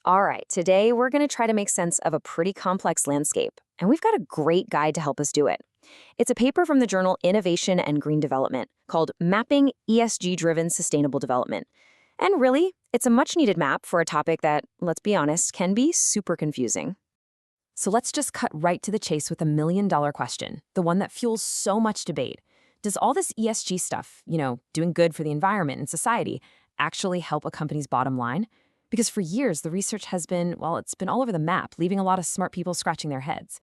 All right, today we're going to try to make sense of a pretty complex landscape, and we've got a great guide to help us do it. It's a paper from the journal Innovation and Green Development called Mapping ESG Driven Sustainable Development. And really, it's a much needed map for a topic that, let's be honest, can be super confusing. So let's just cut right to the chase with $1 million question, the one that fuels so much debate. Does all this ESG stuff, doing good for the environment and society, actually help a company's bottom line? Because for years, the research has been, well, it's been all over the map, leaving a lot of smart people scratching their heads.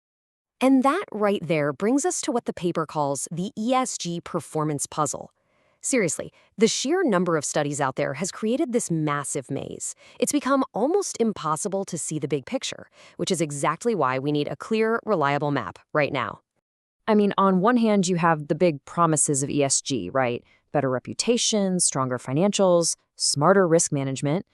And that right there brings us to what the paper calls the ESG performance puzzle. Seriously, the sheer number of studies out there has created this massive maze. It's become almost impossible to see the big picture, which is exactly why we need a clear, reliable map right now. I mean, on one hand, you have the big promises of ESG, right? Better reputation, stronger financials, smarter risk management.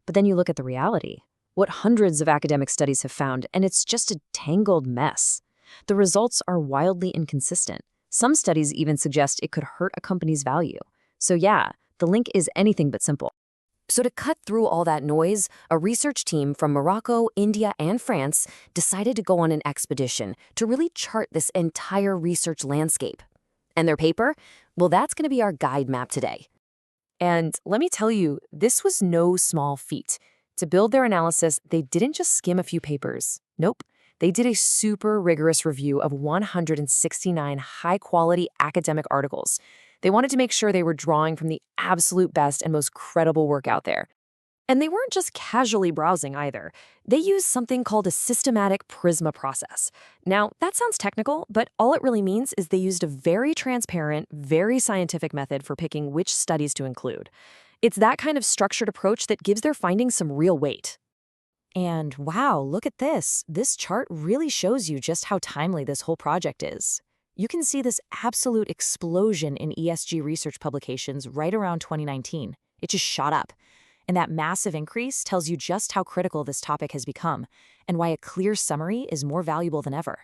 But then you look at the reality, what hundreds of academic studies have found, and it's just a tangled mess. The results are wildly inconsistent. Some studies even suggest it could hurt a company's value. So yeah, the link is anything but simple. So to cut through all that noise, a research team from Morocco, India, and France decided to go on an expedition to really chart this entire research landscape. And their paper? Well, that's going to be our guide map today. And let me tell you, this was no small feat. To build their analysis, they didn't just skim a few papers. Nope. They did a super rigorous review of 169 high-quality academic articles. They wanted to make sure they were drawing from the absolute best and most credible work out there. And they weren't just casually browsing either. They used something called a systematic Prisma process. Now, that sounds technical, but all it really means is they used a very transparent, very scientific method for picking which studies to include. It's that kind of structured approach that gives their findings some real weight. And wow, look at this. This chart really shows you just how timely this whole project is. You can see this absolute explosion in ESG research publications right around 2019. It just shot up. And that massive increase tells you just how critical this topic has become and why a clear summary is more valuable than ever.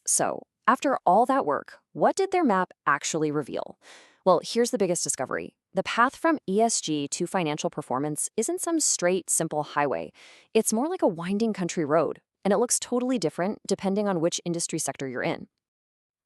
So, after all that work, what did their map actually reveal? Well, here's the biggest discovery. The path from ESG to financial performance isn't some straight, simple highway. It's more like a winding country road, and it looks totally different depending on which industry sector you're in.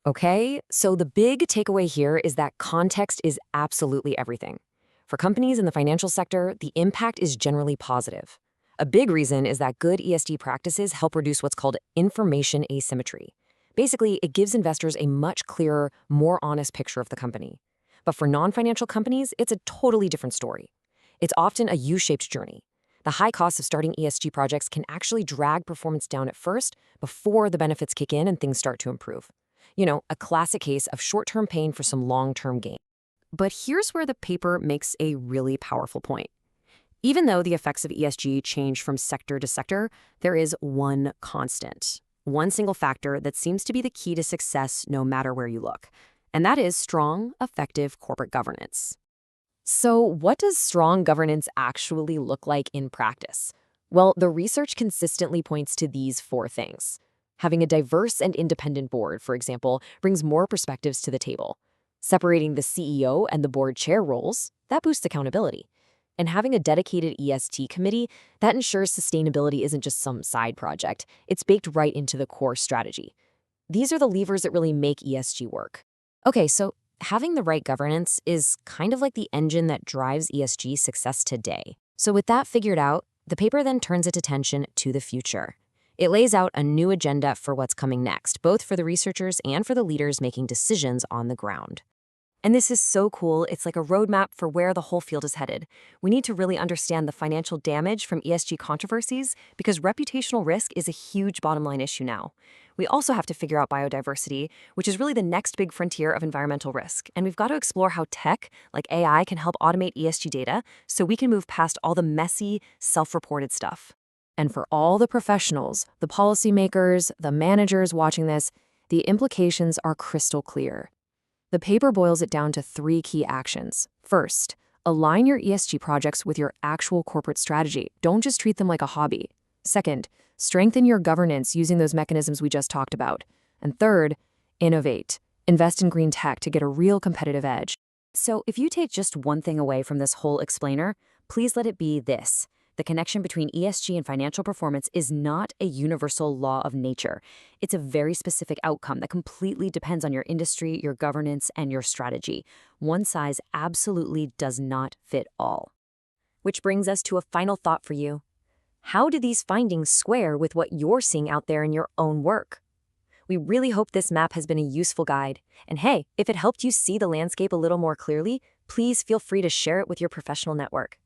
Okay, so the big takeaway here is that context is absolutely everything. For companies in the financial sector, the impact is generally positive. A big reason is that good ESG practices help reduce what's called information asymmetry. Basically, it gives investors a much clearer, more honest picture of the company. But for non-financial companies, it's a totally different story. It's often a U-shaped journey. The high cost of starting ESG projects can actually drag performance down at first before the benefits kick in and things start to improve. A classic case of short-term pain for some long-term gain. But here's where the paper makes a really powerful point. Even though the effects of ESG change from sector to sector, there is one constant, one single factor that seems to be the key to success no matter where you look. And that is strong, effective corporate governance. So what does strong governance actually look like in practice? Well, the research consistently points to these four things. Having a diverse and independent board, for example, brings more perspectives to the table. Separating the CEO and the board chair roles, that boosts accountability. And having a dedicated ESG committee, that ensures sustainability isn't just some side project. It's baked right into the core strategy. These are the levers that really make ESG work. Okay, so having the right governance is kind of like the engine that drives ESG success today. So with that figured out, the paper then turns its attention to the future. It lays out a new agenda for what's coming next, both for the researchers and for the leaders making decisions on the ground. And this is so cool. It's like a roadmap for where the whole field is headed. We need to really understand the financial damage from ESG controversies because reputational risk is a huge bottom line issue now. We also have to figure out biodiversity, which is really the next big frontier of environmental risk. And we've got to explore how tech, like AI, can help automate ESG data so we can move past all the messy, self-reported stuff. And for all the professionals, the policymakers, the managers watching this, the implications are crystal clear. The paper boils it down to 3 key actions. First, align your ESG projects with your actual corporate strategy. Don't just treat them like a hobby. Second, strengthen your governance using those mechanisms we just talked about. And third, innovate. Invest in green tech to get a real competitive edge. So if you take just one thing away from this whole explainer, please let it be this. The connection between ESG and financial performance is not a universal law of nature. It's a very specific outcome that completely depends on your industry, your governance, and your strategy. One size absolutely does not fit all. Which brings us to a final thought for you. How do these findings square with what you're seeing out there in your own work? We really hope this map has been a useful guide. And hey, if it helped you see the landscape a little more clearly, please feel free to share it with your professional network.